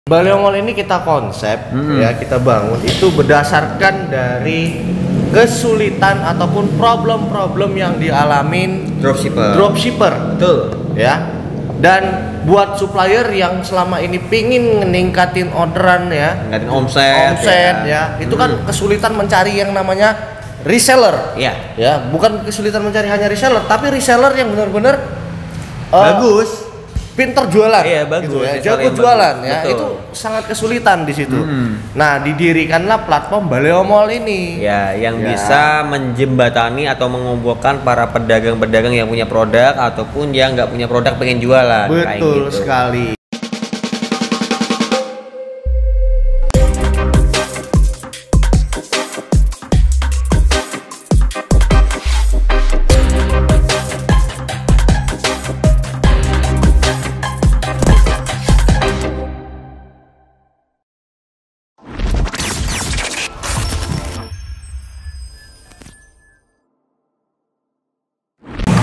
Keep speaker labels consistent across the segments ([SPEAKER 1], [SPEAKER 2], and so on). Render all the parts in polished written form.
[SPEAKER 1] Baleo Mall ini kita konsep ya, kita bangun itu berdasarkan dari kesulitan ataupun problem-problem yang dialamin dropshipper.
[SPEAKER 2] Betul.
[SPEAKER 1] Ya. Dan buat supplier yang selama ini pingin meningkatin orderan ya,
[SPEAKER 2] Ningkatin omset
[SPEAKER 1] ya. Itu kan kesulitan mencari yang namanya reseller.
[SPEAKER 2] Iya.
[SPEAKER 1] Ya, bukan kesulitan mencari hanya reseller, tapi reseller yang benar-benar
[SPEAKER 2] Bagus.
[SPEAKER 1] pinter jualan.
[SPEAKER 2] Iya, bagus.
[SPEAKER 1] Gitu ya.
[SPEAKER 2] Reseller
[SPEAKER 1] Jago
[SPEAKER 2] yang
[SPEAKER 1] jualan
[SPEAKER 2] bagus.
[SPEAKER 1] ya.
[SPEAKER 2] Betul.
[SPEAKER 1] Itu sangat kesulitan di situ. Nah, didirikanlah platform Baleo Mall ini.
[SPEAKER 2] Ya, yang
[SPEAKER 1] Ya.
[SPEAKER 2] bisa menjembatani atau mengumpulkan para pedagang-pedagang yang punya produk ataupun yang nggak punya produk pengen jualan. Kayak
[SPEAKER 1] Betul
[SPEAKER 2] gitu.
[SPEAKER 1] sekali.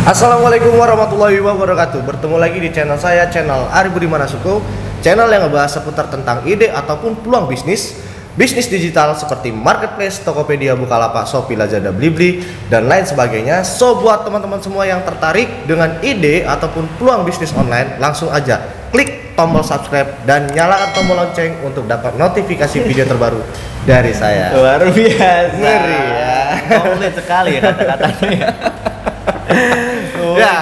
[SPEAKER 1] Assalamualaikum warahmatullahi wabarakatuh. Bertemu lagi di channel saya, channel Ari Budi Manasuko, channel yang ngebahas seputar tentang ide ataupun peluang bisnis digital seperti marketplace, Tokopedia, Bukalapak, Shopee, Lazada, Blibli, dan lain sebagainya. So, buat teman-teman semua yang tertarik dengan ide ataupun peluang bisnis online, langsung aja klik tombol subscribe dan nyalakan tombol lonceng untuk dapat notifikasi video terbaru dari saya.
[SPEAKER 2] Luar biasa.
[SPEAKER 1] Ngeri ya.
[SPEAKER 2] Komplit sekali ya kata-katanya.
[SPEAKER 1] Ya,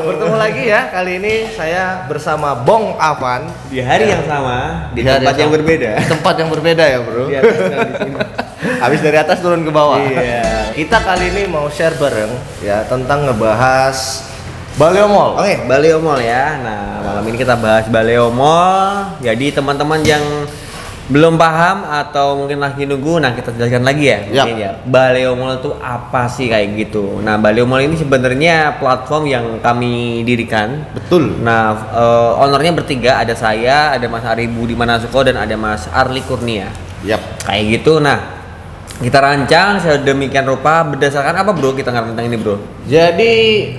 [SPEAKER 1] bertemu lagi ya. Kali ini saya bersama Bong Avan
[SPEAKER 2] Di hari yang sama, di
[SPEAKER 1] hari
[SPEAKER 2] tempat yang
[SPEAKER 1] sama.
[SPEAKER 2] berbeda.
[SPEAKER 1] Di tempat yang berbeda ya, Bro.
[SPEAKER 2] Di atas dan di sini.
[SPEAKER 1] Habis dari atas turun ke bawah.
[SPEAKER 2] Iya.
[SPEAKER 1] Kita kali ini mau share bareng ya tentang ngebahas Baleo Mall.
[SPEAKER 2] Oke, Baleo Mall ya. Nah, malam ini kita bahas Baleo Mall. Jadi teman-teman yang belum paham atau mungkin lagi nunggu, nah kita jelaskan lagi ya.
[SPEAKER 1] Yap.
[SPEAKER 2] Mungkin ya. Baleo Mall itu apa sih kayak gitu? Nah, Baleo Mall ini sebenarnya platform yang kami dirikan.
[SPEAKER 1] Betul.
[SPEAKER 2] Nah, ownernya bertiga, ada saya, ada Mas Ari Budi Manasuko, dan ada Mas Arli Kurnia.
[SPEAKER 1] Yap.
[SPEAKER 2] Kayak gitu. Nah, kita rancang sedemikian rupa berdasarkan apa, Bro? Kita ngarang tentang ini, Bro.
[SPEAKER 1] Jadi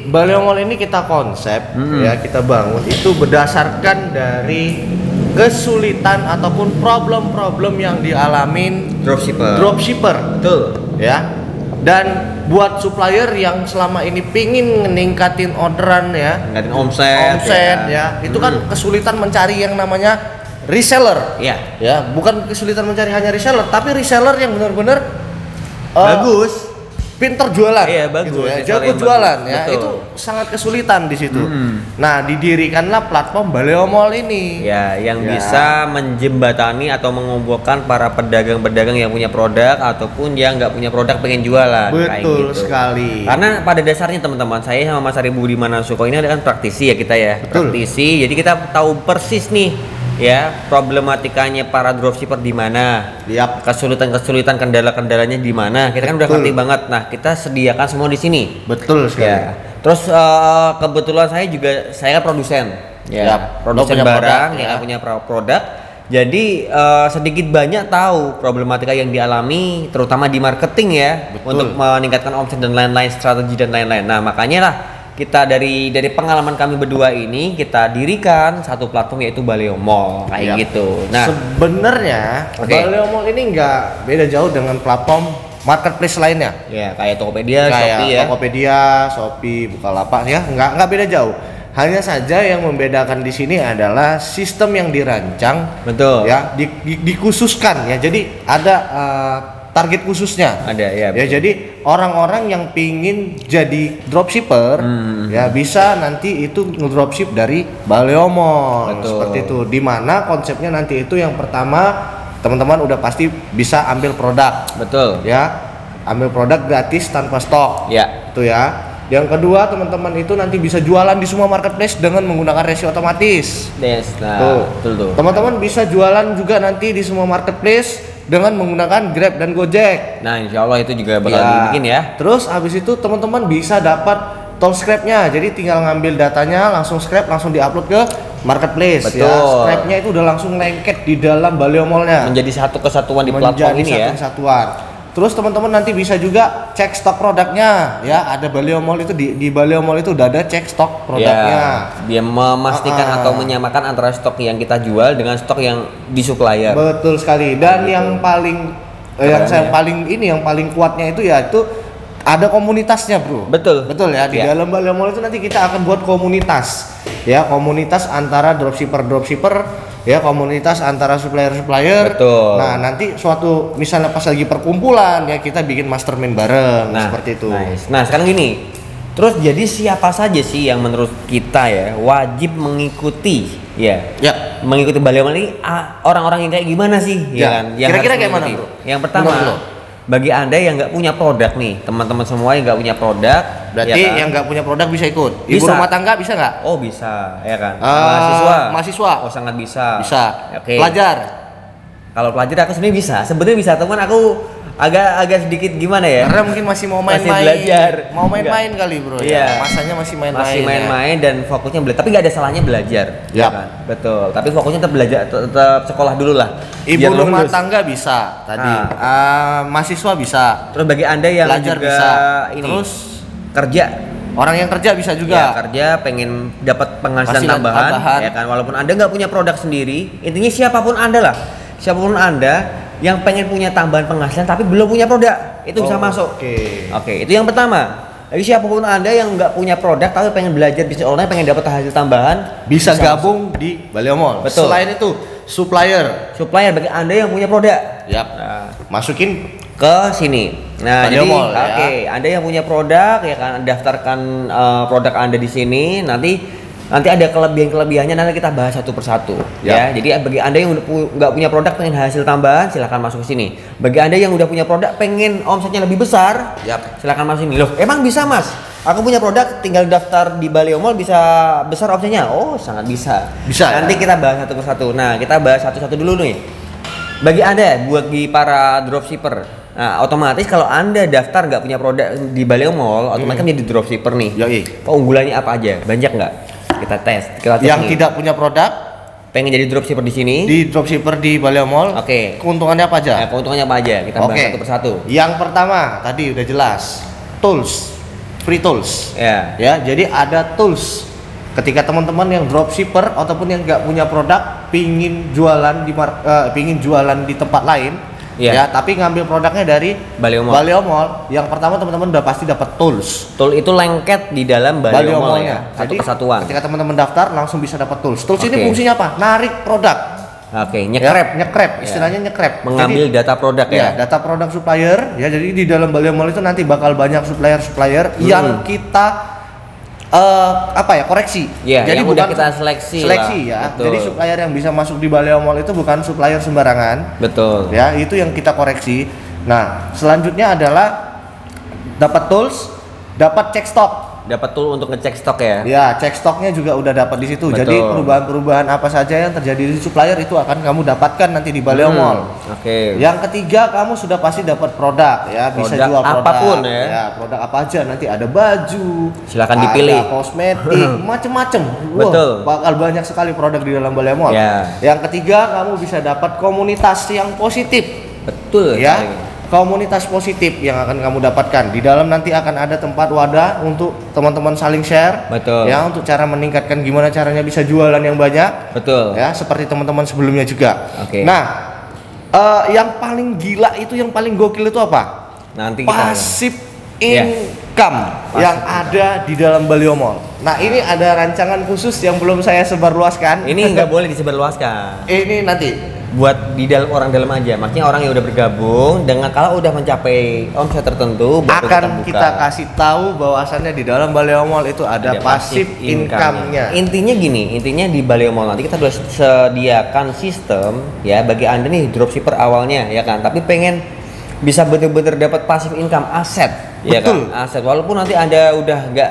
[SPEAKER 1] Baleo Mall ini kita konsep ya, kita bangun itu berdasarkan dari kesulitan ataupun problem-problem yang dialamin dropshipper.
[SPEAKER 2] Betul.
[SPEAKER 1] Ya. Dan buat supplier yang selama ini pingin meningkatin orderan ya,
[SPEAKER 2] Ningkatin omset
[SPEAKER 1] ya. Itu kan kesulitan mencari yang namanya reseller.
[SPEAKER 2] Iya.
[SPEAKER 1] Ya, bukan kesulitan mencari hanya reseller, tapi reseller yang benar-benar
[SPEAKER 2] Bagus.
[SPEAKER 1] pinter jualan.
[SPEAKER 2] Iya, bagus.
[SPEAKER 1] Gitu ya.
[SPEAKER 2] Reseller
[SPEAKER 1] Jago
[SPEAKER 2] yang
[SPEAKER 1] jualan
[SPEAKER 2] bagus.
[SPEAKER 1] ya.
[SPEAKER 2] Betul.
[SPEAKER 1] Itu sangat kesulitan di situ. Nah, didirikanlah platform Baleo Mall ini.
[SPEAKER 2] Ya, yang
[SPEAKER 1] Ya.
[SPEAKER 2] bisa menjembatani atau mengumpulkan para pedagang-pedagang yang punya produk ataupun yang nggak punya produk pengen jualan. Kayak
[SPEAKER 1] Betul
[SPEAKER 2] gitu.
[SPEAKER 1] sekali.
[SPEAKER 2] Karena pada dasarnya teman-teman, saya sama Mas Ari Budi Manasuko ini adalah praktisi ya kita ya.
[SPEAKER 1] Betul.
[SPEAKER 2] Praktisi. Jadi kita tahu persis nih ya problematikanya para dropshipper di mana.
[SPEAKER 1] Yap.
[SPEAKER 2] Kesulitan-kesulitan, kendala-kendalanya di mana. Kita kan udah
[SPEAKER 1] Betul.
[SPEAKER 2] ngerti banget. Nah, kita sediakan semua di sini.
[SPEAKER 1] Betul sekali.
[SPEAKER 2] Ya. Terus kebetulan saya kan produsen. Ya,
[SPEAKER 1] Yap.
[SPEAKER 2] produsen
[SPEAKER 1] Lo punya
[SPEAKER 2] barang,
[SPEAKER 1] produk,
[SPEAKER 2] ya
[SPEAKER 1] ya.
[SPEAKER 2] punya produk. Jadi sedikit banyak tahu problematika yang dialami terutama di marketing ya.
[SPEAKER 1] Betul.
[SPEAKER 2] Untuk meningkatkan omset dan lain-lain, strategi dan lain-lain. Nah, makanya lah kita dari pengalaman kami berdua ini kita dirikan satu platform yaitu Baleo Mall kayak
[SPEAKER 1] Yap.
[SPEAKER 2] gitu. Nah,
[SPEAKER 1] sebenarnya
[SPEAKER 2] Oke.
[SPEAKER 1] Baleo Mall ini nggak beda jauh dengan platform marketplace lainnya.
[SPEAKER 2] ya kayak Tokopedia,
[SPEAKER 1] Kayak
[SPEAKER 2] Shopee ya.
[SPEAKER 1] Tokopedia, Shopee, Bukalapak ya, nggak beda jauh. Hanya saja yang membedakan di sini adalah sistem yang dirancang,
[SPEAKER 2] Betul.
[SPEAKER 1] ya, dikhususkan ya. Jadi ada target khususnya.
[SPEAKER 2] Ada ya.
[SPEAKER 1] Ya,
[SPEAKER 2] betul.
[SPEAKER 1] jadi orang-orang yang pingin jadi dropshipper ya bisa nanti itu ngedropship dari Baleo Mall.
[SPEAKER 2] Betul.
[SPEAKER 1] Seperti itu. Dimana konsepnya nanti itu yang pertama teman-teman udah pasti bisa ambil produk
[SPEAKER 2] Betul.
[SPEAKER 1] ya, ambil produk gratis tanpa stok
[SPEAKER 2] Ya.
[SPEAKER 1] itu ya. Yang kedua teman-teman itu nanti bisa jualan di semua marketplace dengan menggunakan resi otomatis.
[SPEAKER 2] Yes. Nah,
[SPEAKER 1] Tuh.
[SPEAKER 2] betul tuh.
[SPEAKER 1] Teman-teman bisa jualan juga nanti di semua marketplace dengan menggunakan Grab dan Gojek.
[SPEAKER 2] Nah, insya Allah itu juga bakal
[SPEAKER 1] Ya.
[SPEAKER 2] dibikin ya.
[SPEAKER 1] Terus habis itu teman-teman bisa dapat toll scrap-nya. Jadi tinggal ngambil datanya, langsung scrap, langsung diupload ke marketplace.
[SPEAKER 2] Betul.
[SPEAKER 1] Ya. Scrap-nya itu udah langsung lengket di dalam Baleo Mall-nya.
[SPEAKER 2] Menjadi satu kesatuan di platform ini ya.
[SPEAKER 1] Satu kesatuan. Terus teman-teman nanti bisa juga cek stok produknya ya. Ada Baleo Mall itu di Baleo Mall itu udah ada cek stok produknya.
[SPEAKER 2] Ya, dia memastikan atau menyamakan antara stok yang kita jual dengan stok yang di supplier.
[SPEAKER 1] Betul sekali. Dan yang paling yang paling kuatnya itu ya itu ada komunitasnya, Bro.
[SPEAKER 2] Betul.
[SPEAKER 1] Betul ya. Di dalam Baleo Mall itu nanti kita akan buat komunitas. Ya, komunitas antara dropshipper, ya, komunitas antara supplier.
[SPEAKER 2] Betul.
[SPEAKER 1] Nah, nanti suatu misalnya pas lagi perkumpulan ya kita bikin mastermind bareng seperti itu.
[SPEAKER 2] Nice. Nah, sekarang gini. Terus jadi siapa saja sih yang menurut kita ya wajib mengikuti mengikuti Baleo Mall ini orang-orang yang kayak gimana sih kan? Yang
[SPEAKER 1] kira-kira kayak mana, Bro?
[SPEAKER 2] Yang pertama, bagi Anda yang nggak punya produk nih, teman-teman semua yang nggak punya produk,
[SPEAKER 1] berarti yang nggak punya produk bisa ikut. Ibu
[SPEAKER 2] bisa.
[SPEAKER 1] rumah tangga bisa nggak?
[SPEAKER 2] Oh bisa, ya kan.
[SPEAKER 1] Mahasiswa.
[SPEAKER 2] Oh sangat bisa.
[SPEAKER 1] Bisa.
[SPEAKER 2] Oke.
[SPEAKER 1] Pelajar.
[SPEAKER 2] Kalau pelajar aku sebenarnya bisa. Sebenarnya bisa, teman aku agak sedikit gimana ya?
[SPEAKER 1] Karena mungkin masih mau main-main.
[SPEAKER 2] Masih belajar.
[SPEAKER 1] Mau main-main kali, Bro.
[SPEAKER 2] Iya.
[SPEAKER 1] Ya. Masanya masih main-main.
[SPEAKER 2] Masih main-main dan fokusnya belajar. Tapi nggak ada salahnya belajar. Ya kan? Betul. Tapi fokusnya tetap belajar, tetap sekolah dulu lah.
[SPEAKER 1] Ibu rumah tangga bisa tadi. Mahasiswa bisa.
[SPEAKER 2] Terus bagi Anda yang
[SPEAKER 1] pelajar
[SPEAKER 2] juga
[SPEAKER 1] bisa.
[SPEAKER 2] Ini
[SPEAKER 1] Terus
[SPEAKER 2] kerja.
[SPEAKER 1] Orang yang kerja bisa juga.
[SPEAKER 2] Ya, kerja pengen dapat penghasilan tambahan, ya kan. Walaupun Anda nggak punya produk sendiri, intinya siapapun Anda lah. Siapapun Anda yang pengen punya tambahan penghasilan tapi belum punya produk, itu bisa masuk. Oke, itu yang pertama. Jadi siapapun Anda yang nggak punya produk tapi pengen belajar bisnis online, pengen dapat hasil tambahan,
[SPEAKER 1] bisa gabung masuk di Baleo Mall.
[SPEAKER 2] Betul.
[SPEAKER 1] Selain itu, supplier
[SPEAKER 2] bagi Anda yang punya produk.
[SPEAKER 1] Nah, masukin
[SPEAKER 2] ke sini. Nah,
[SPEAKER 1] Baleo
[SPEAKER 2] jadi
[SPEAKER 1] Mall,
[SPEAKER 2] Anda yang punya produk ya kan daftarkan produk Anda di sini, nanti ada kelebihannya nanti kita bahas satu persatu ya. Jadi bagi Anda yang nggak punya produk pengen hasil tambahan silahkan masuk ke sini. Bagi Anda yang udah punya produk pengen omsetnya lebih besar, silahkan masuk sini. Loh, emang bisa Mas? Aku punya produk tinggal daftar di Baleo Mall bisa besar omsetnya? Oh, sangat bisa. Nanti kita bahas satu persatu. Nah, kita bahas satu-satu dulu nih. Bagi Anda, bagi para dropshipper, nah, otomatis kalau Anda daftar nggak punya produk di Baleo Mall, otomatis kan jadi dropshipper nih. Keunggulannya apa aja? Banyak nggak? Kita tes
[SPEAKER 1] yang nih. Tidak punya produk
[SPEAKER 2] pengen jadi dropshipper di sini,
[SPEAKER 1] di dropshipper di Baleo Mall. Keuntungannya apa aja?
[SPEAKER 2] Keuntungannya apa aja? Kita bahas satu persatu.
[SPEAKER 1] Yang pertama tadi udah jelas, tools, free tools. Ya, jadi ada tools. Ketika teman-teman yang dropshipper ataupun yang nggak punya produk pingin jualan di tempat lain, ya, tapi ngambil produknya dari Baleo Mall. Yang pertama teman-teman udah pasti dapat tools. Tool itu lengket di dalam Baleo Mall ya. Satu kesatuan. Ketika teman-teman daftar langsung bisa dapat tools. Tools ini fungsinya apa? Narik produk. Nyekrep. Istilahnya nyekrep.
[SPEAKER 2] Mengambil data produk ya.
[SPEAKER 1] Data produk supplier. Ya, jadi di dalam Baleo Mall itu nanti bakal banyak supplier yang kita koreksi.
[SPEAKER 2] Jadi bukan kita seleksi
[SPEAKER 1] ya. Betul. Jadi supplier yang bisa masuk di Baleo Mall itu bukan supplier sembarangan.
[SPEAKER 2] Betul.
[SPEAKER 1] Ya, itu yang kita koreksi. Nah, selanjutnya adalah dapat tools, dapat cek stok.
[SPEAKER 2] Dapat tool untuk ngecek stok ya.
[SPEAKER 1] Ya, cek stoknya juga udah dapat di situ. Betul. Jadi perubahan-perubahan apa saja yang terjadi di supplier itu akan kamu dapatkan nanti di Baleo Mall. Yang ketiga, kamu sudah pasti dapat produk ya, bisa jual produk
[SPEAKER 2] apapun ya.
[SPEAKER 1] Produk apa aja, nanti ada baju,
[SPEAKER 2] silakan dipilih.
[SPEAKER 1] Ada kosmetik, macem-macem.
[SPEAKER 2] Betul.
[SPEAKER 1] Bakal banyak sekali produk di dalam Baleo Mall. Yang ketiga, kamu bisa dapat komunitas yang positif.
[SPEAKER 2] Betul
[SPEAKER 1] ya. Komunitas positif yang akan kamu dapatkan di dalam, nanti akan ada tempat wadah untuk teman-teman saling share.
[SPEAKER 2] Betul.
[SPEAKER 1] Ya, untuk cara meningkatkan gimana caranya bisa jualan yang banyak.
[SPEAKER 2] Betul.
[SPEAKER 1] Ya, seperti teman-teman sebelumnya juga. Nah, yang paling gila itu, yang paling gokil itu apa?
[SPEAKER 2] Nanti
[SPEAKER 1] passive income yang ada di dalam Baleo Mall. Nah, ini ada rancangan khusus yang belum saya sebarluaskan.
[SPEAKER 2] Ini nggak boleh disebarluaskan.
[SPEAKER 1] Ini nanti
[SPEAKER 2] buat di dalam orang dalam aja, maksudnya orang yang udah bergabung dengan kalau udah mencapai omset tertentu
[SPEAKER 1] akan kita kasih tahu bahwasannya di dalam Baleo Mall itu ada passive income-nya.
[SPEAKER 2] Intinya gini, di Baleo Mall nanti kita sudah sediakan sistem ya bagi Anda nih dropshipper awalnya ya kan, tapi pengen bisa bener-bener dapat passive income, aset. Ya kan, aset. Walaupun nanti Anda udah nggak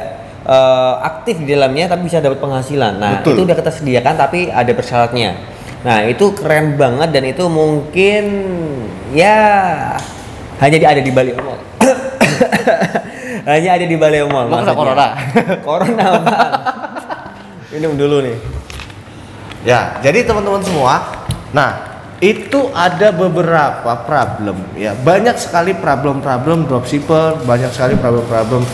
[SPEAKER 2] aktif di dalamnya tapi bisa dapat penghasilan. Nah, itu udah kita sediakan tapi ada persyaratnya. Nah, itu keren banget dan itu mungkin ya hanya ada di Baleo Mall. Hanya ada di Baleo Mall.
[SPEAKER 1] Corona.
[SPEAKER 2] Corona apa? Minum dulu nih.
[SPEAKER 1] Ya, jadi teman-teman semua, nah Itu ada beberapa problem ya, banyak sekali problem-problem dropshipper, banyak sekali problem-problem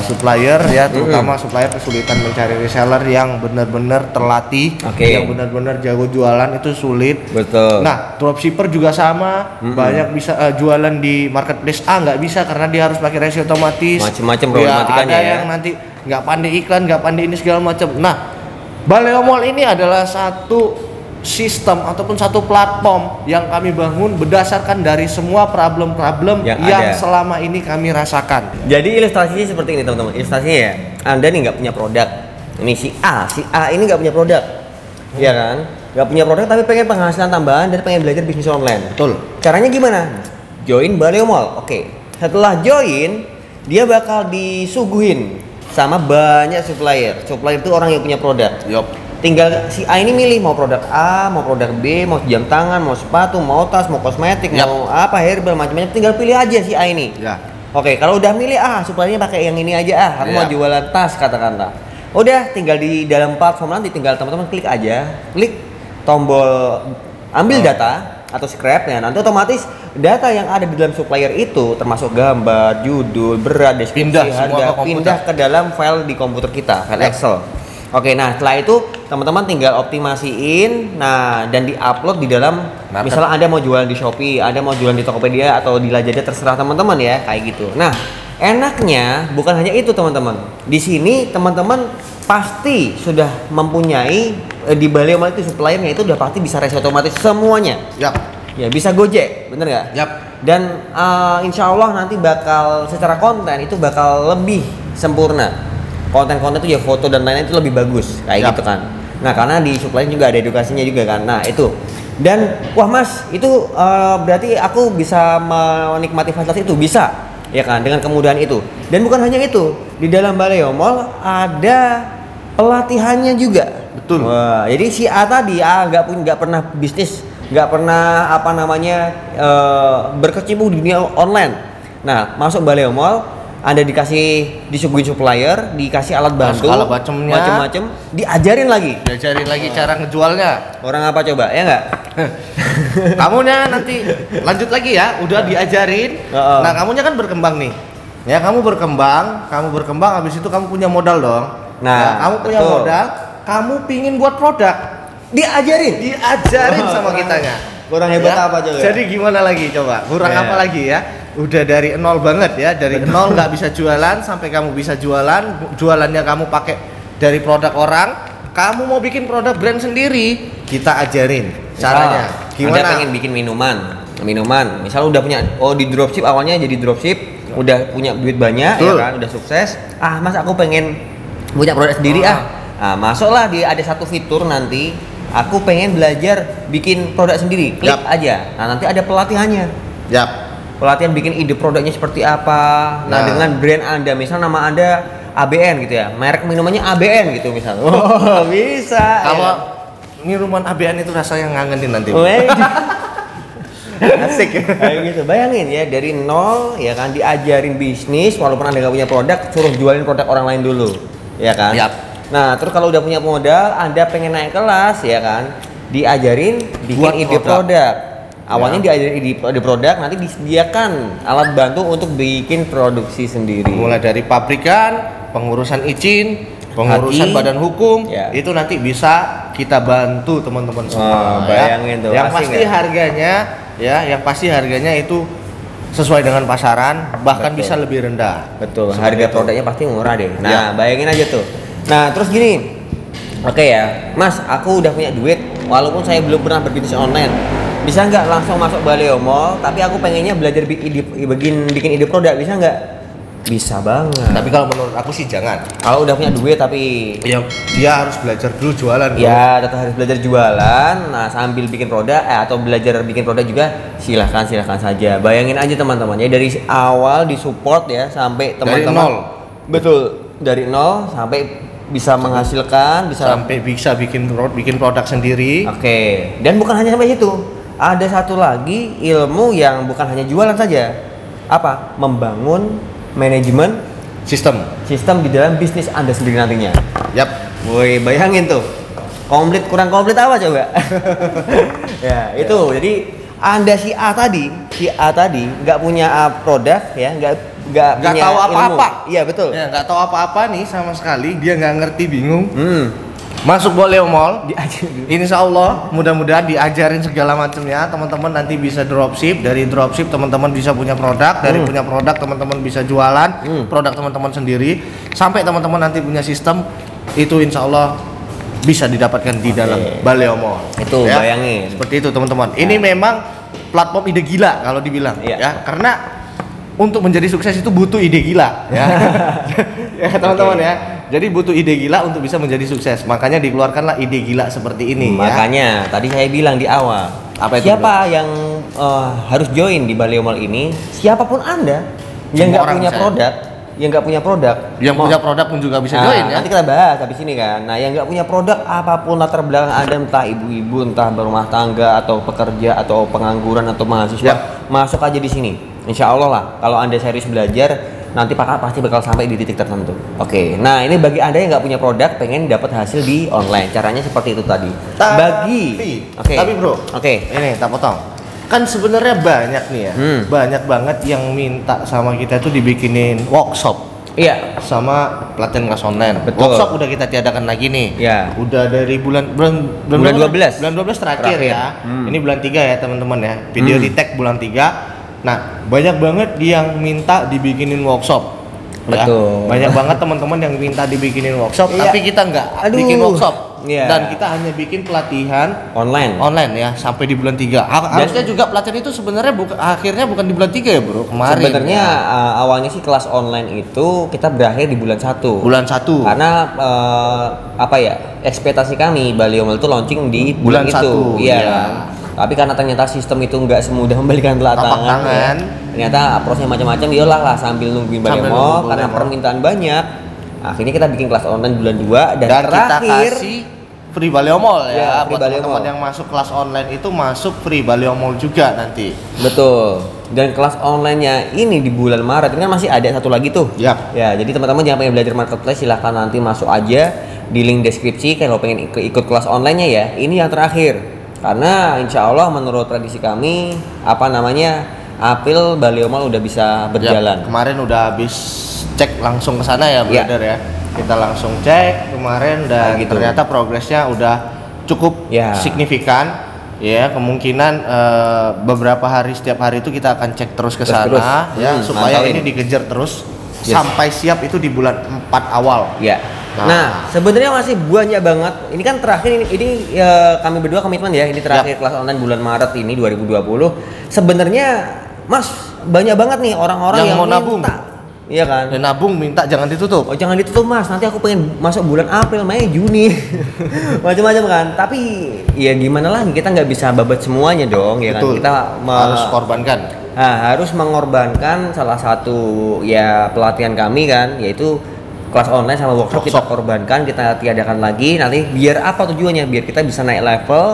[SPEAKER 1] supplier ya, terutama supplier kesulitan mencari reseller yang benar-benar terlatih, yang benar-benar jago jualan itu sulit.
[SPEAKER 2] Betul.
[SPEAKER 1] Nah, dropshipper juga sama, banyak bisa jualan di marketplace A nggak bisa karena dia harus pakai resi otomatis.
[SPEAKER 2] Macam-macam
[SPEAKER 1] ya,
[SPEAKER 2] problematikanya
[SPEAKER 1] ada
[SPEAKER 2] ya.
[SPEAKER 1] yang nanti nggak pandai iklan, nggak pandai ini segala macam. Nah, Baleo Mall ini adalah satu sistem ataupun satu platform yang kami bangun berdasarkan dari semua problem-problem yang selama ini kami rasakan.
[SPEAKER 2] Jadi ilustrasinya seperti ini teman-teman. Ilustrasinya ya, Anda nih nggak punya produk. Ini si A ini nggak punya produk, ya kan? Nggak punya produk tapi pengen penghasilan tambahan dan pengen belajar bisnis online.
[SPEAKER 1] Betul.
[SPEAKER 2] Caranya gimana? Join Baleo Mall. Oke. Setelah join, dia bakal disuguhin sama banyak supplier. Supplier itu orang yang punya produk.
[SPEAKER 1] Yup.
[SPEAKER 2] Tinggal si A ini milih mau produk A, mau produk B, mau jam tangan, mau sepatu, mau tas, mau kosmetik, mau apa herbal macam-macam. Tinggal pilih aja si A ini.
[SPEAKER 1] Ya.
[SPEAKER 2] Oke, kalau udah milih suppliernya pakai yang ini aja aku mau jualan tas katakanlah. Udah tinggal di dalam platform nanti tinggal teman-teman klik aja, klik tombol ambil data atau scrap ya, nanti otomatis data yang ada di dalam supplier itu termasuk gambar, judul, berat, deskripsi, harga pindah ke dalam file di komputer kita, file Excel. Oke, nah setelah itu teman-teman tinggal optimasiin, nah dan diupload di dalam. Misalnya Anda mau jualan di Shopee, Anda mau jualan di Tokopedia atau di Lazada, terserah teman-teman ya, kayak gitu. Nah, enaknya bukan hanya itu teman-teman. Di sini teman-teman pasti sudah mempunyai di Baleo Mall itu suppliernya itu udah pasti bisa resi otomatis semuanya.
[SPEAKER 1] Yap.
[SPEAKER 2] Ya bisa Gojek, bener nggak?
[SPEAKER 1] Yap.
[SPEAKER 2] Dan insya Allah nanti bakal secara konten itu bakal lebih sempurna. Konten-konten itu ya foto dan lain-lain itu lebih bagus kayak gitu kan. Nah karena di supplier juga ada edukasinya juga kan. Nah itu dan wah mas itu berarti aku bisa menikmati fasilitas itu bisa ya kan dengan kemudahan itu. Dan bukan hanya itu, di dalam Baleo Mall ada pelatihannya juga.
[SPEAKER 1] Betul.
[SPEAKER 2] Wah, jadi si A tadi nggak pernah bisnis, nggak pernah berkecimpung di dunia online. Nah masuk Baleo Mall, Anda disuguhin supplier, dikasih alat bantu, macam-macam, diajarin lagi
[SPEAKER 1] cara ngejualnya.
[SPEAKER 2] Orang apa coba, ya nggak?
[SPEAKER 1] Kamunya nanti lanjut lagi ya, udah diajarin. Nah, kamunya kan berkembang nih. Ya, kamu berkembang, habis itu kamu punya modal dong. Nah, kamu punya modal, kamu pingin buat produk, diajarin sama kitanya.
[SPEAKER 2] Kurang hebat apa coba?
[SPEAKER 1] Jadi gimana lagi coba? Kurang apa lagi ya? Udah dari nol banget ya, dari nol nggak bisa jualan sampai kamu bisa jualannya kamu pakai dari produk orang, kamu mau bikin produk brand sendiri, kita ajarin caranya. Gimana?
[SPEAKER 2] Anda pengen bikin minuman, misal udah punya, di dropship awalnya jadi dropship, udah punya duit banyak, ya kan, udah sukses. Mas aku pengen punya produk sendiri Nah, masuklah ada satu fitur nanti, aku pengen belajar bikin produk sendiri, klik aja. Nah nanti ada pelatihannya. Pelatihan bikin ide produknya seperti apa. Nah, dengan brand Anda, misal nama Anda ABN gitu ya, merek minumannya ABN gitu misal. Oh, bisa.
[SPEAKER 1] Kalau minuman ABN itu rasanya ngangenin nanti. Asik.
[SPEAKER 2] Kayak gitu. Bayangin ya, dari nol ya kan diajarin bisnis walaupun Anda nggak punya produk, suruh jualin produk orang lain dulu. Ya kan? Nah, terus kalau udah punya modal, Anda pengen naik kelas ya kan, diajarin bikin ide produk. Awalnya diajarin di produk, nanti disediakan alat bantu untuk bikin produksi sendiri. Mulai
[SPEAKER 1] dari pabrikan, pengurusan izin, pengurusan badan hukum, itu nanti bisa kita bantu teman-teman semua.
[SPEAKER 2] Bayangin tuh.
[SPEAKER 1] Yang pasti harganya itu sesuai dengan pasaran, bahkan bisa lebih rendah.
[SPEAKER 2] Betul. Harga produknya pasti murah deh. Nah, bayangin aja tuh. Nah, terus gini. Oke ya, Mas, aku udah punya duit, walaupun saya belum pernah berbisnis online. Bisa nggak langsung masuk Baleo Mall, tapi aku pengennya belajar bikin ide produk, bisa nggak? Bisa banget.
[SPEAKER 1] Tapi kalau menurut aku sih jangan.
[SPEAKER 2] Kalau udah punya duit tapi
[SPEAKER 1] dia harus belajar dulu jualan.
[SPEAKER 2] Ya, tetap harus belajar jualan. Nah, sambil bikin produk atau belajar bikin produk juga silahkan saja. Bayangin aja teman-teman ya, dari awal disupport ya sampai teman-teman.
[SPEAKER 1] Dari nol.
[SPEAKER 2] Betul, dari nol sampai bisa menghasilkan,
[SPEAKER 1] sampai bisa bikin produk sendiri.
[SPEAKER 2] Oke. Dan bukan hanya sampai situ. Ada satu lagi ilmu yang bukan hanya jualan saja. Apa? Membangun manajemen sistem di dalam bisnis Anda sendiri nantinya.
[SPEAKER 1] Woi,
[SPEAKER 2] bayangin tuh. Komplit kurang komplit apa coba? Ya, itu. Jadi Anda si A tadi nggak punya produk ya, nggak punya
[SPEAKER 1] tahu
[SPEAKER 2] ilmu.
[SPEAKER 1] apa-apa.
[SPEAKER 2] Iya, betul.
[SPEAKER 1] Ya, nggak tahu apa-apa nih sama sekali, dia nggak ngerti, bingung. Masuk Baleo Mall, insya Allah mudah-mudahan diajarin segala macamnya. Teman-teman nanti bisa dropship, dari dropship teman-teman bisa punya produk, dari punya produk teman-teman bisa jualan produk teman-teman sendiri, sampai teman-teman nanti punya sistem, itu insya Allah bisa didapatkan di dalam Baleo Mall.
[SPEAKER 2] Itu bayangin.
[SPEAKER 1] Seperti itu teman-teman. Ini memang platform ide gila kalau dibilang, ya, karena untuk menjadi sukses itu butuh ide gila, ya, ya teman-teman ya. Jadi butuh ide gila untuk bisa menjadi sukses. Makanya dikeluarkanlah ide gila seperti ini.
[SPEAKER 2] Makanya tadi saya bilang di awal,
[SPEAKER 1] apa itu,
[SPEAKER 2] siapa yang harus join di Baleo Mall ini? Siapapun Anda yang nggak punya produk,
[SPEAKER 1] yang punya produk pun juga bisa join ya.
[SPEAKER 2] Nanti kita bahas habis ini kan. Nah, yang nggak punya produk apapun latar belakang Anda, entah ibu-ibu, entah berumah tangga atau pekerja atau pengangguran atau mahasiswa, masuk aja di sini. Insya Allah lah, kalau Anda serius belajar, nanti pasti bakal sampai di titik tertentu. Oke, nah ini bagi Anda yang nggak punya produk, pengen dapat hasil di online, caranya seperti itu tadi.
[SPEAKER 1] Tapi bro, ini tak potong. Kan sebenarnya banyak nih ya, banyak banget yang minta sama kita tuh dibikinin workshop.
[SPEAKER 2] Iya.
[SPEAKER 1] Sama pelatihan kelas online.
[SPEAKER 2] Betul.
[SPEAKER 1] Workshop udah kita tiadakan lagi nih.
[SPEAKER 2] Iya.
[SPEAKER 1] Udah dari bulan 12. Bulan 12 terakhir ya. Ini bulan 3 ya teman-teman ya. Video di tag bulan 3. Nah, banyak banget yang minta dibikinin workshop.
[SPEAKER 2] Betul.
[SPEAKER 1] Ya, banyak banget teman-teman yang minta dibikinin workshop, tapi kita nggak bikin workshop. Dan kita hanya bikin pelatihan online ya sampai di bulan 3. Harusnya juga pelatihan itu sebenarnya akhirnya bukan di bulan 3 ya, Bro. Kemarin.
[SPEAKER 2] Sebenarnya awalnya sih kelas online itu kita berakhir di bulan 1. Karena ekspektasi kami Baleo Mall itu launching di bulan itu. Iya. Tapi karena ternyata sistem itu nggak semudah membalikan telapak tangan, ternyata prosesnya macam-macam. Iyalah lah sambil nungguin Baleo Mall karena permintaan banyak. Akhirnya kita bikin kelas online bulan 2 dan terakhir
[SPEAKER 1] kita kasih free Baleo Mall ya.
[SPEAKER 2] Free
[SPEAKER 1] Buat teman-teman yang masuk kelas online itu masuk free Baleo Mall juga nanti.
[SPEAKER 2] Betul. Dan kelas online-nya ini di bulan Maret ini kan masih ada satu lagi tuh. Ya, jadi teman-teman yang pengen belajar marketplace silahkan nanti masuk aja di link deskripsi kalau pengen ikut kelas online-nya ya. Ini yang terakhir. Karena insya Allah menurut prediksi kami April Baleo Mall udah bisa berjalan.
[SPEAKER 1] Kemarin udah habis cek langsung ke sana ya, brother ya. Kita langsung cek kemarin dan ternyata progresnya udah cukup signifikan. Ya, kemungkinan beberapa hari setiap hari itu kita akan cek terus ke sana ya supaya ini dikejar terus sampai siap itu di bulan 4 awal.
[SPEAKER 2] Ya. Nah, sebenarnya masih banyak banget. Ini kan terakhir ini kami berdua komitmen ya. Ini terakhir kelas online bulan Maret ini 2020. Sebenarnya Mas, banyak banget nih orang-orang yang
[SPEAKER 1] mau nabung.
[SPEAKER 2] Iya kan?
[SPEAKER 1] Dan nabung minta jangan ditutup.
[SPEAKER 2] Oh, jangan ditutup Mas. Nanti aku pengen masuk bulan April, Mei, Juni. Macam-macam kan. Tapi ya gimana lagi, kita nggak bisa babat semuanya dong, ya kan? Kita
[SPEAKER 1] harus korbankan.
[SPEAKER 2] Nah, harus mengorbankan salah satu ya pelatihan kami kan, yaitu kelas online sama workshop. Kita korbankan, kita tiadakan lagi. Nanti biar apa tujuannya? Biar kita bisa naik level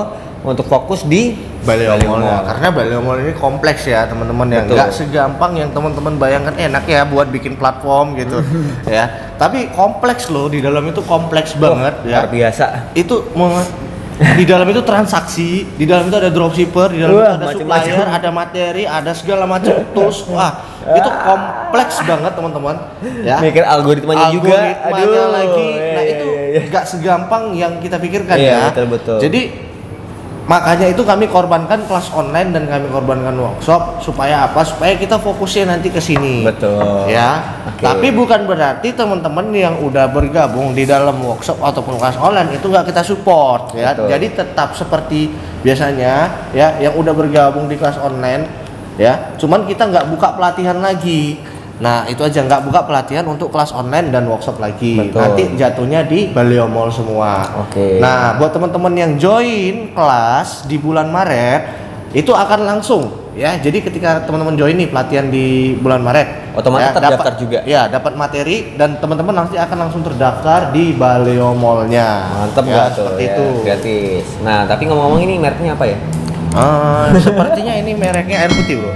[SPEAKER 2] untuk fokus di
[SPEAKER 1] Baleo Mall. Karena Baleo Mall ini kompleks ya teman-teman, yang nggak segampang yang teman-teman bayangkan. Enak ya buat bikin platform gitu ya, tapi kompleks loh, di dalam itu kompleks banget ya.
[SPEAKER 2] Luar biasa.
[SPEAKER 1] Itu di dalam itu transaksi, di dalam itu ada dropshipper, di dalam itu ada supplier, ada materi, ada segala macam tools. Wah, itu kompleks banget teman-teman ya.
[SPEAKER 2] Mikir algoritmanya juga.
[SPEAKER 1] Lagi. Nah, itu nggak segampang yang kita pikirkan ya.
[SPEAKER 2] Betul.
[SPEAKER 1] Jadi makanya itu kami korbankan kelas online dan kami korbankan workshop supaya apa? Supaya kita fokusnya nanti ke sini.
[SPEAKER 2] Betul.
[SPEAKER 1] Ya. Tapi bukan berarti teman-teman yang udah bergabung di dalam workshop ataupun kelas online itu nggak kita support ya.
[SPEAKER 2] Betul.
[SPEAKER 1] Jadi tetap seperti biasanya ya, yang udah bergabung di kelas online ya. Cuman kita nggak buka pelatihan lagi. Nah, itu aja, nggak buka pelatihan untuk kelas online dan workshop lagi.
[SPEAKER 2] Betul.
[SPEAKER 1] Nanti jatuhnya di Baleo Mall semua. Nah, buat teman-teman yang join kelas di bulan Maret itu akan langsung ya. Jadi ketika teman-teman join nih pelatihan di bulan Maret,
[SPEAKER 2] otomatis terdaftar juga.
[SPEAKER 1] Ya, dapat materi dan teman-teman nanti akan langsung terdaftar di Baleo Mall-nya.
[SPEAKER 2] Mantap
[SPEAKER 1] ya,
[SPEAKER 2] tuh.
[SPEAKER 1] Seperti itu.
[SPEAKER 2] Gratis. Nah, tapi ngomong-ngomong ini mereknya apa ya?
[SPEAKER 1] Sepertinya ini mereknya air putih, bro.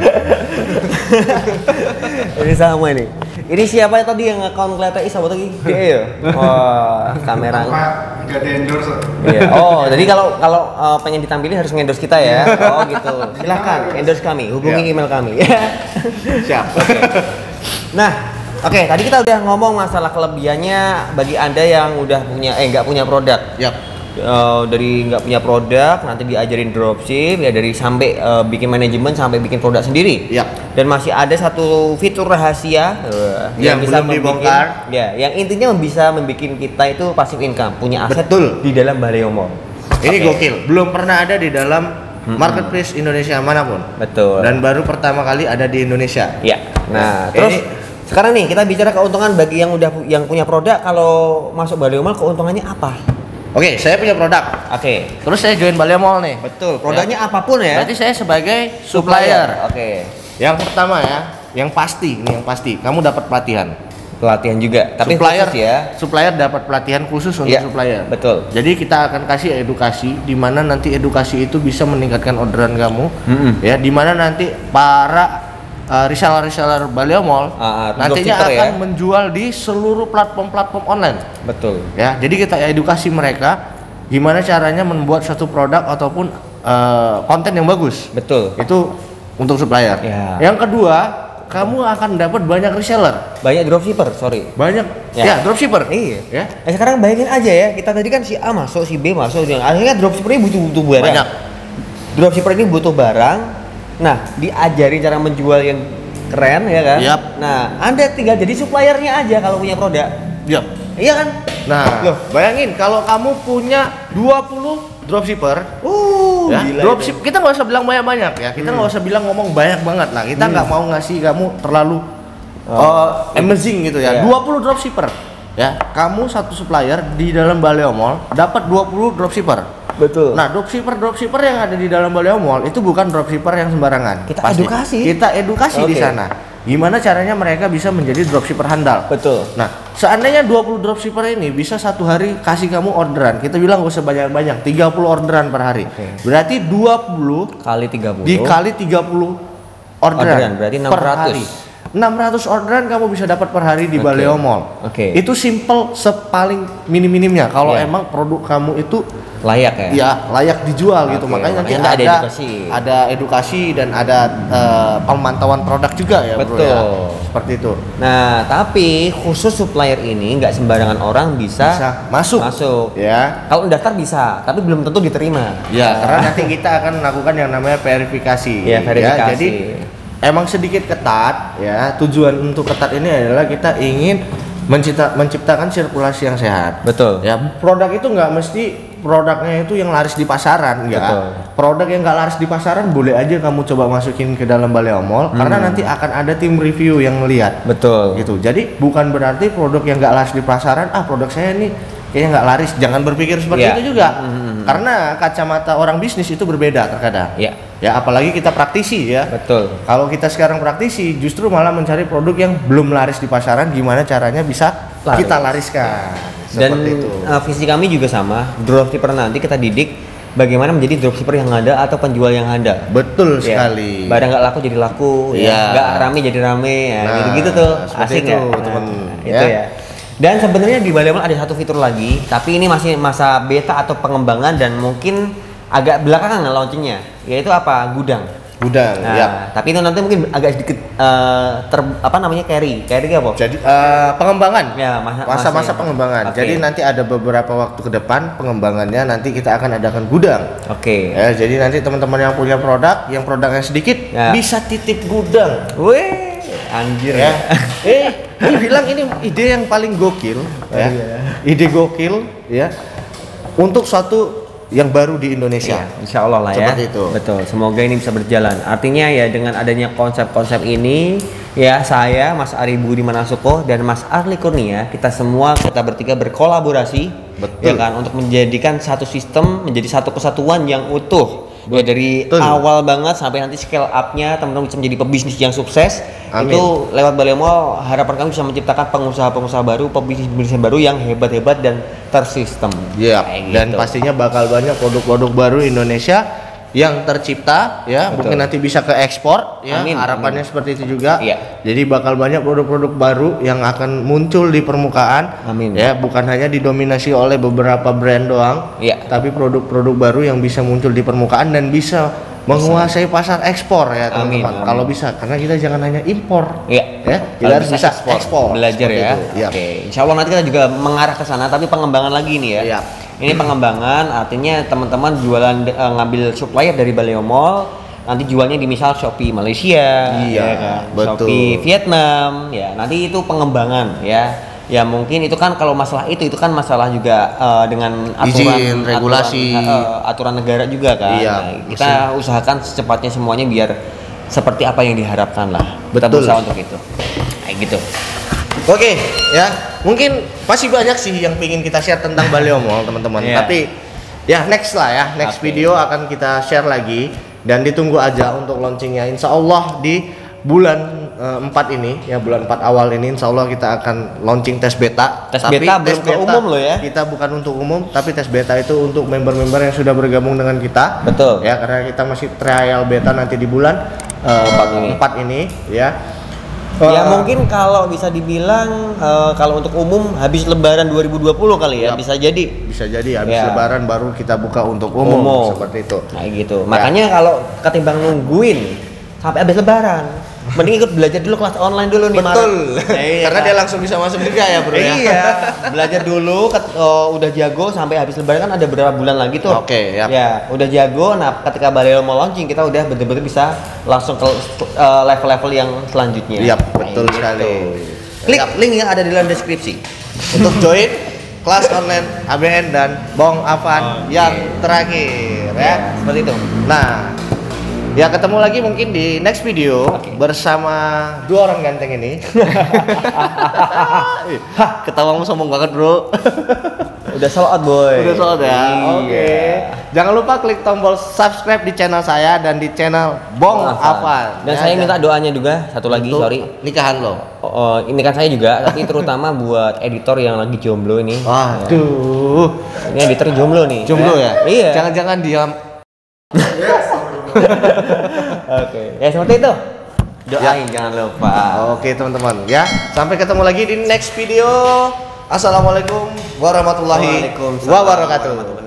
[SPEAKER 2] Ini sama ini. Ini siapa tadi yang account kelihatan sama tadi? Dia ya? Wah, kamera.
[SPEAKER 3] Nggak di endorse.
[SPEAKER 2] Iya. Oh, jadi kalau pengen ditampilin harus endorse kita ya. Oh gitu. Silakan endorse kami, hubungi email kami.
[SPEAKER 1] Siap.
[SPEAKER 2] Oke. Nah, oke, tadi kita udah ngomong masalah kelebihannya bagi Anda yang udah punya nggak punya produk.
[SPEAKER 1] Yap.
[SPEAKER 2] Dari nggak punya produk nanti diajarin dropship ya, dari sampai bikin manajemen sampai bikin produk sendiri.
[SPEAKER 1] Yap.
[SPEAKER 2] Dan masih ada satu fitur rahasia
[SPEAKER 1] yang belum dibongkar.
[SPEAKER 2] Ya, yang intinya bisa membuat kita itu passive income, punya aset
[SPEAKER 1] Betul.
[SPEAKER 2] di dalam Baleo Mall.
[SPEAKER 1] Ini
[SPEAKER 2] Oke.
[SPEAKER 1] gokil. Belum pernah ada di dalam marketplace Indonesia manapun.
[SPEAKER 2] Betul.
[SPEAKER 1] Dan baru pertama kali ada di Indonesia.
[SPEAKER 2] Ya. Nah,
[SPEAKER 1] Ini-
[SPEAKER 2] terus sekarang nih kita bicara keuntungan bagi yang yang punya produk. Kalau masuk Baleo Mall keuntungannya apa?
[SPEAKER 1] Oke, saya punya produk.
[SPEAKER 2] Oke.
[SPEAKER 1] Terus saya join Baleo Mall nih.
[SPEAKER 2] Betul. Produknya apapun ya.
[SPEAKER 1] Berarti saya sebagai supplier.
[SPEAKER 2] Oke.
[SPEAKER 1] Yang pertama ya, yang pasti, ini yang pasti, kamu dapat pelatihan.
[SPEAKER 2] Pelatihan juga, tapi
[SPEAKER 1] supplier
[SPEAKER 2] khusus ya.
[SPEAKER 1] Supplier dapat pelatihan khusus untuk
[SPEAKER 2] Iya,
[SPEAKER 1] supplier.
[SPEAKER 2] betul.
[SPEAKER 1] Jadi kita akan kasih edukasi di mana nanti edukasi itu bisa meningkatkan orderan kamu. Ya, di mana nanti para reseller Baleo Mall nantinya
[SPEAKER 2] dropshipper
[SPEAKER 1] akan
[SPEAKER 2] ya.
[SPEAKER 1] menjual di seluruh platform-platform online.
[SPEAKER 2] Betul.
[SPEAKER 1] Ya, jadi kita edukasi mereka gimana caranya membuat satu produk ataupun konten yang bagus.
[SPEAKER 2] Betul.
[SPEAKER 1] Itu untuk supplier.
[SPEAKER 2] Ya.
[SPEAKER 1] Yang kedua, kamu akan dapat banyak reseller.
[SPEAKER 2] Banyak dropshipper, sorry.
[SPEAKER 1] Banyak
[SPEAKER 2] Ya.
[SPEAKER 1] dropshipper.
[SPEAKER 2] Iya.
[SPEAKER 1] Ya.
[SPEAKER 2] Sekarang bayangin aja ya, kita tadi kan si A masuk, si B masuk, akhirnya dropshipper ini butuh barang.
[SPEAKER 1] Banyak.
[SPEAKER 2] Dropshipper ini butuh barang. Nah, diajarin cara menjual yang keren ya kan?
[SPEAKER 1] Yap.
[SPEAKER 2] Nah, Anda tinggal jadi suppliernya aja kalau punya produk.
[SPEAKER 1] Yap.
[SPEAKER 2] Iya kan?
[SPEAKER 1] Nah,
[SPEAKER 2] Loh.
[SPEAKER 1] bayangin kalau kamu punya 20 dropshipper, ya,
[SPEAKER 2] gila
[SPEAKER 1] dropship kita nggak usah bilang banyak-banyak ya. Kita nggak usah bilang ngomong banyak banget lah. Kita nggak mau ngasih kamu terlalu amazing gitu ya.
[SPEAKER 2] Iya.
[SPEAKER 1] 20 dropshipper. Ya, kamu satu supplier di dalam Baleo Mall dapat 20 dropshipper.
[SPEAKER 2] Betul.
[SPEAKER 1] Nah, dropshipper yang ada di dalam Baleo Mall itu bukan dropshipper yang sembarangan.
[SPEAKER 2] Kita
[SPEAKER 1] Pasti.
[SPEAKER 2] edukasi.
[SPEAKER 1] Kita edukasi di
[SPEAKER 2] Oke.
[SPEAKER 1] sana. Gimana caranya mereka bisa menjadi dropshipper handal.
[SPEAKER 2] Betul.
[SPEAKER 1] Nah, seandainya 20 dropshipper ini bisa satu hari kasih kamu orderan. Kita bilang gak usah banyak-banyak, 30 orderan per hari.
[SPEAKER 2] Oke.
[SPEAKER 1] Berarti 20
[SPEAKER 2] Kali 30.
[SPEAKER 1] dikali 30
[SPEAKER 2] Orderan, berarti
[SPEAKER 1] per
[SPEAKER 2] 600.
[SPEAKER 1] hari. 600 orderan kamu bisa dapat per hari di
[SPEAKER 2] Oke.
[SPEAKER 1] Baleo Mall.
[SPEAKER 2] Oke.
[SPEAKER 1] Itu simple sepaling minim-minimnya. Kalau
[SPEAKER 2] Iya.
[SPEAKER 1] emang produk kamu itu
[SPEAKER 2] Layak ya?
[SPEAKER 1] ya layak dijual gitu.
[SPEAKER 2] Oke,
[SPEAKER 1] Makanya nanti
[SPEAKER 2] makanya ada
[SPEAKER 1] ada
[SPEAKER 2] edukasi.
[SPEAKER 1] ada edukasi dan ada pemantauan produk juga ya, Bro, ya.
[SPEAKER 2] Betul.
[SPEAKER 1] Seperti itu.
[SPEAKER 2] Nah, tapi khusus supplier ini nggak sembarangan orang bisa
[SPEAKER 1] Masuk.
[SPEAKER 2] masuk.
[SPEAKER 1] Ya.
[SPEAKER 2] Kalau daftar bisa, tapi belum tentu diterima.
[SPEAKER 1] Ya, karena nanti kita akan melakukan yang namanya verifikasi.
[SPEAKER 2] Ya, verifikasi.
[SPEAKER 1] Jadi emang sedikit ketat ya. Tujuan untuk ketat ini adalah kita ingin menciptakan sirkulasi yang sehat.
[SPEAKER 2] Betul.
[SPEAKER 1] Ya, produk itu nggak mesti produknya itu yang laris di pasaran, enggak.
[SPEAKER 2] Betul.
[SPEAKER 1] Produk yang nggak laris di pasaran boleh aja kamu coba masukin ke dalam Baleo Mall karena nanti akan ada tim review yang melihat.
[SPEAKER 2] Betul.
[SPEAKER 1] Gitu. Jadi bukan berarti produk yang nggak laris di pasaran, produk saya nih kayaknya nggak laris. Jangan berpikir seperti
[SPEAKER 2] Iya.
[SPEAKER 1] itu juga. Karena kacamata orang bisnis itu berbeda terkadang.
[SPEAKER 2] Iya.
[SPEAKER 1] Ya, apalagi kita praktisi ya.
[SPEAKER 2] Betul.
[SPEAKER 1] Kalau kita sekarang praktisi, justru malah mencari produk yang belum laris di pasaran, gimana caranya bisa
[SPEAKER 2] Laris.
[SPEAKER 1] kita lariskan.
[SPEAKER 2] Dan
[SPEAKER 1] Seperti itu.
[SPEAKER 2] visi kami juga sama, dropshipper nanti kita didik bagaimana menjadi dropshipper yang ada atau penjual yang ada.
[SPEAKER 1] Betul
[SPEAKER 2] Ya,
[SPEAKER 1] sekali.
[SPEAKER 2] barang nggak laku jadi laku,
[SPEAKER 1] Iya.
[SPEAKER 2] ya. Nggak rame jadi rame, ya.
[SPEAKER 1] Nah,
[SPEAKER 2] Gitu-gitu tuh,
[SPEAKER 1] seperti
[SPEAKER 2] asik
[SPEAKER 1] itu,
[SPEAKER 2] ya.
[SPEAKER 1] temen.
[SPEAKER 2] Itu
[SPEAKER 1] Ya.
[SPEAKER 2] ya. Dan sebenarnya di Baleo Mall ada satu fitur lagi, tapi ini masih masa beta atau pengembangan dan mungkin agak belakangan launchingnya, yaitu apa? Gudang.
[SPEAKER 1] Gudang,
[SPEAKER 2] Nah,
[SPEAKER 1] ya.
[SPEAKER 2] tapi itu nanti mungkin agak sedikit carry apa?
[SPEAKER 1] Jadi pengembangan.
[SPEAKER 2] Ya,
[SPEAKER 1] Masa-masa
[SPEAKER 2] masanya.
[SPEAKER 1] pengembangan.
[SPEAKER 2] Oke.
[SPEAKER 1] Jadi nanti ada beberapa waktu ke depan pengembangannya nanti kita akan adakan gudang.
[SPEAKER 2] Oke.
[SPEAKER 1] Ya, jadi nanti teman-teman yang punya produk, yang produknya sedikit
[SPEAKER 2] Ya.
[SPEAKER 1] bisa titip gudang.
[SPEAKER 2] Wih, anjir
[SPEAKER 1] Ya.
[SPEAKER 2] ya.
[SPEAKER 1] Ini bilang ini ide yang paling gokil ya.
[SPEAKER 2] iya.
[SPEAKER 1] Ide gokil ya. Untuk suatu yang baru di Indonesia.
[SPEAKER 2] Iya, insya Allah lah ya.
[SPEAKER 1] Seperti itu.
[SPEAKER 2] Betul. Semoga ini bisa berjalan. Artinya ya dengan adanya konsep-konsep ini, ya saya, Mas Ari Budi Manasuko dan Mas Arli Kurnia, kita bertiga berkolaborasi,
[SPEAKER 1] Betul.
[SPEAKER 2] ya kan, untuk menjadikan satu sistem menjadi satu kesatuan yang utuh. Ya dari
[SPEAKER 1] Betul.
[SPEAKER 2] awal banget sampai nanti scale up-nya teman-teman bisa menjadi pebisnis yang sukses.
[SPEAKER 1] Amin.
[SPEAKER 2] Itu lewat Baleo Mall harapan kami bisa menciptakan pengusaha-pengusaha baru, pebisnis baru yang hebat-hebat dan tersistem.
[SPEAKER 1] Iya,
[SPEAKER 2] Kayak
[SPEAKER 1] dan
[SPEAKER 2] gitu.
[SPEAKER 1] pastinya bakal banyak produk-produk baru Indonesia yang tercipta ya.
[SPEAKER 2] Betul.
[SPEAKER 1] Mungkin nanti bisa ke ekspor ya.
[SPEAKER 2] Amin,
[SPEAKER 1] Harapannya seperti itu juga.
[SPEAKER 2] Iya.
[SPEAKER 1] Jadi bakal banyak produk-produk baru yang akan muncul di permukaan.
[SPEAKER 2] Amin.
[SPEAKER 1] Ya, bukan hanya didominasi oleh beberapa brand doang,
[SPEAKER 2] Iya.
[SPEAKER 1] tapi produk-produk baru yang bisa muncul di permukaan dan bisa menguasai pasar ekspor ya teman-teman.
[SPEAKER 2] Amin.
[SPEAKER 1] Kalau bisa, karena kita jangan hanya impor.
[SPEAKER 2] Iya.
[SPEAKER 1] Ya, kita
[SPEAKER 2] Kalau
[SPEAKER 1] harus bisa ekspor.
[SPEAKER 2] Belajar
[SPEAKER 1] Seperti
[SPEAKER 2] ya.
[SPEAKER 1] itu. Iya.
[SPEAKER 2] Oke. Insya Allah nanti kita juga mengarah ke sana, tapi pengembangan lagi nih ya.
[SPEAKER 1] Iya.
[SPEAKER 2] Ini pengembangan artinya teman-teman jualan ngambil supplier dari Baleo Mall, nanti jualnya di misal Shopee Malaysia,
[SPEAKER 1] Iya,
[SPEAKER 2] ya kan?
[SPEAKER 1] betul.
[SPEAKER 2] Shopee Vietnam, ya nanti itu pengembangan ya. Ya mungkin itu kan kalau masalah itu kan masalah juga dengan aturan
[SPEAKER 1] Izin, regulasi.
[SPEAKER 2] aturan negara juga kan.
[SPEAKER 1] Iya,
[SPEAKER 2] Nah, kita usahakan secepatnya semuanya biar seperti apa yang diharapkan lah. Kita
[SPEAKER 1] Betul.
[SPEAKER 2] berusaha untuk itu. Kayak gitu.
[SPEAKER 1] Oke, ya. Mungkin masih banyak sih yang ingin kita share tentang Baleo Mall, teman-teman.
[SPEAKER 2] Iya.
[SPEAKER 1] Tapi ya next lah ya. Next
[SPEAKER 2] Oke.
[SPEAKER 1] video akan kita share lagi dan ditunggu aja untuk launchingnya. Insya Allah di bulan 4 ini, ya bulan 4 awal ini Insya Allah kita akan launching tes beta.
[SPEAKER 2] Tes beta belum ke umum loh ya.
[SPEAKER 1] Kita bukan untuk umum, tapi tes beta itu untuk member-member yang sudah bergabung dengan kita.
[SPEAKER 2] Betul.
[SPEAKER 1] Ya, karena kita masih trial beta nanti di bulan 4 ini ya.
[SPEAKER 2] Ya mungkin kalau bisa dibilang kalau untuk umum habis Lebaran 2020 kali ya,
[SPEAKER 1] Yap.
[SPEAKER 2] bisa jadi.
[SPEAKER 1] Bisa jadi habis
[SPEAKER 2] Ya.
[SPEAKER 1] Lebaran baru kita buka untuk umum. Seperti itu.
[SPEAKER 2] Nah gitu. Makanya kalau ketimbang nungguin sampai habis Lebaran, mending ikut belajar dulu kelas online dulu nih.
[SPEAKER 1] Betul.
[SPEAKER 2] Iya,
[SPEAKER 1] Karena
[SPEAKER 2] kan?
[SPEAKER 1] dia langsung bisa masuk juga ya, Bro ya.
[SPEAKER 2] Iya, belajar dulu udah jago sampai habis Lebaran kan ada beberapa bulan lagi tuh.
[SPEAKER 1] Oke, yap.
[SPEAKER 2] Ya, udah jago. Nah, ketika Baleo mau launching kita udah bener-bener bisa langsung ke level-level yang selanjutnya.
[SPEAKER 1] Iya, betul
[SPEAKER 2] Kayak
[SPEAKER 1] sekali.
[SPEAKER 2] Klik
[SPEAKER 1] Yap.
[SPEAKER 2] link yang ada di dalam deskripsi.
[SPEAKER 1] Untuk join kelas online ABN dan Bong Avan yang terakhir ya.
[SPEAKER 2] Ya, seperti itu.
[SPEAKER 1] Nah, ya ketemu lagi mungkin di next video bersama dua orang ganteng ini. Ketawamu sombong banget, Bro.
[SPEAKER 2] Udah sold out, boy.
[SPEAKER 1] Udah sold ya.
[SPEAKER 2] Iya.
[SPEAKER 1] Oke. Jangan lupa klik tombol subscribe di channel saya dan di channel Bong Avan.
[SPEAKER 2] Dan
[SPEAKER 1] Ya,
[SPEAKER 2] saya minta doanya juga satu lagi,
[SPEAKER 1] untuk
[SPEAKER 2] sorry.
[SPEAKER 1] nikahan lo.
[SPEAKER 2] Ini kan saya juga, tapi terutama buat editor yang lagi jomblo ini.
[SPEAKER 1] Waduh.
[SPEAKER 2] Ini editor jomblo nih.
[SPEAKER 1] Jomblo ya?
[SPEAKER 2] Iya.
[SPEAKER 1] Jangan-jangan diam.
[SPEAKER 2] Oke. Ya seperti itu. Doain jangan lupa.
[SPEAKER 1] Oke, teman-teman. Ya, sampai ketemu lagi di next video. Assalamualaikum warahmatullahi
[SPEAKER 2] Waalaikumsalam
[SPEAKER 1] wabarakatuh.
[SPEAKER 2] warahmatullahi